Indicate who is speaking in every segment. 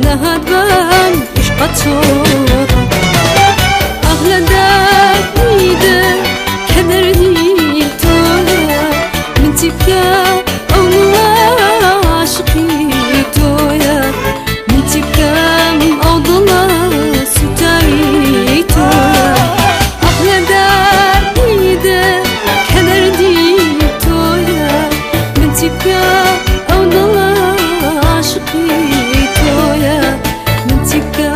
Speaker 1: نهاد بان عشقته أغلى دايده كدردي تويا من تبكى الله عاشقي تويا من تبكى من أوضلا ستاي تويا أغلى دايده كدردي تويا من تبكى أوضلا عاشقي تويا من تبكى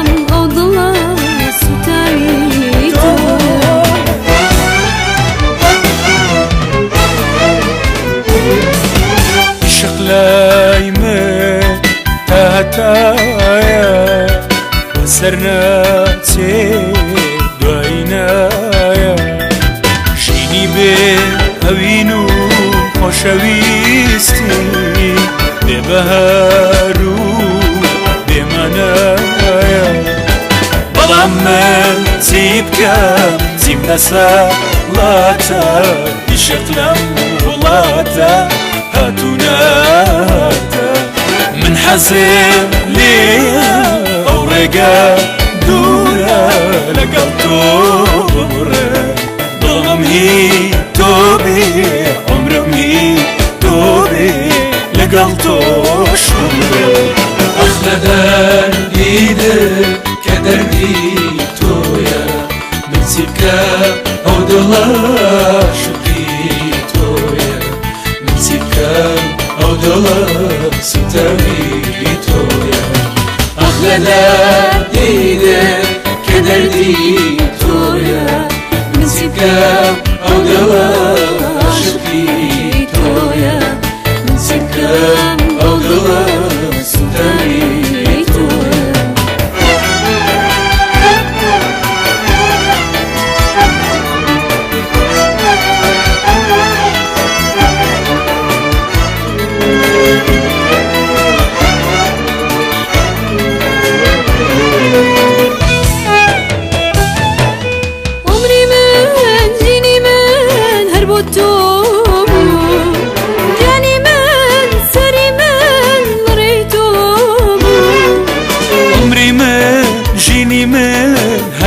Speaker 1: من أوضلا ستاي تويا
Speaker 2: لايمة تهتايا وسرنا دوينايا جيني بأوينو خوشويستي ببهارو بمنايا بلام من زيبكا زيب نسا لاتا يشقلم ولاتا هاتوناتا من حزن ليا أو رقا دورا لقل تورا ضلم هي توبي عمرم هي توبي لقل توشمرا أخلدان إيدك كدردي تويا من سكا أو دلا شقي تويا من سكا أو دلا ستاوي تويا أغلى إيدك كدردي تويا من سكا أو دلا شقي تويا من سكا أو دلا ستاوي تويا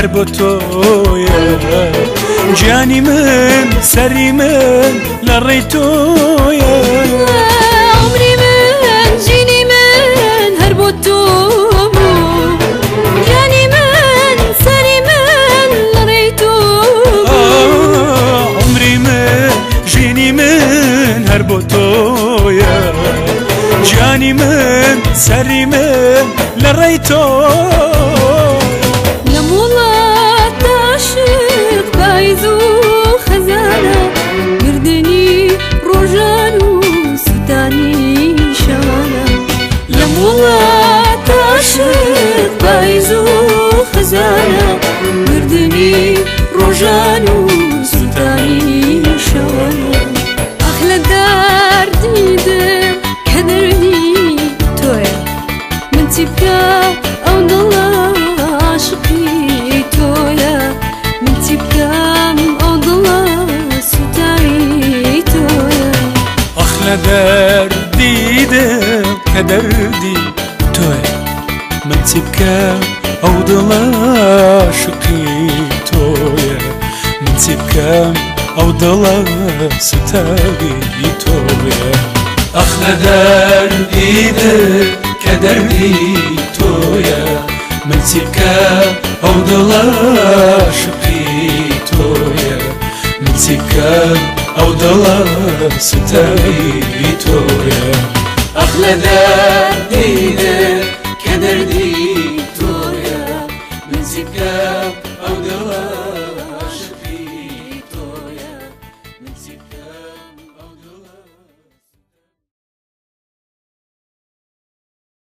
Speaker 2: هربوتويا جاني من سري من لريتويا
Speaker 1: عمري من جيني من هربوتو جاني من سري من لريتو
Speaker 2: عمري من جيني من هربوتويا جاني من سري من لريتو بايزو خزانة مردني روجانو ستاني شانا لمولا تاشق بايزو خزانة مردني روجانو ستاني شانا أخلى دار ديدم كدرني تويا من تبكى أو ضلا عاشقي تويا من تبكى من أوضلا ستاي تويا أخلى دردي كدردي تويا من تبكى أوضلا شقي تويا من تبكى أوضلا ستاي تويا أخلى دردي كدردي تويا من تبكى أوضلا شقي تويا من تبكى أوضلا ستاي تويا أخلى دردي كدردي تويا من تبكى أوضلا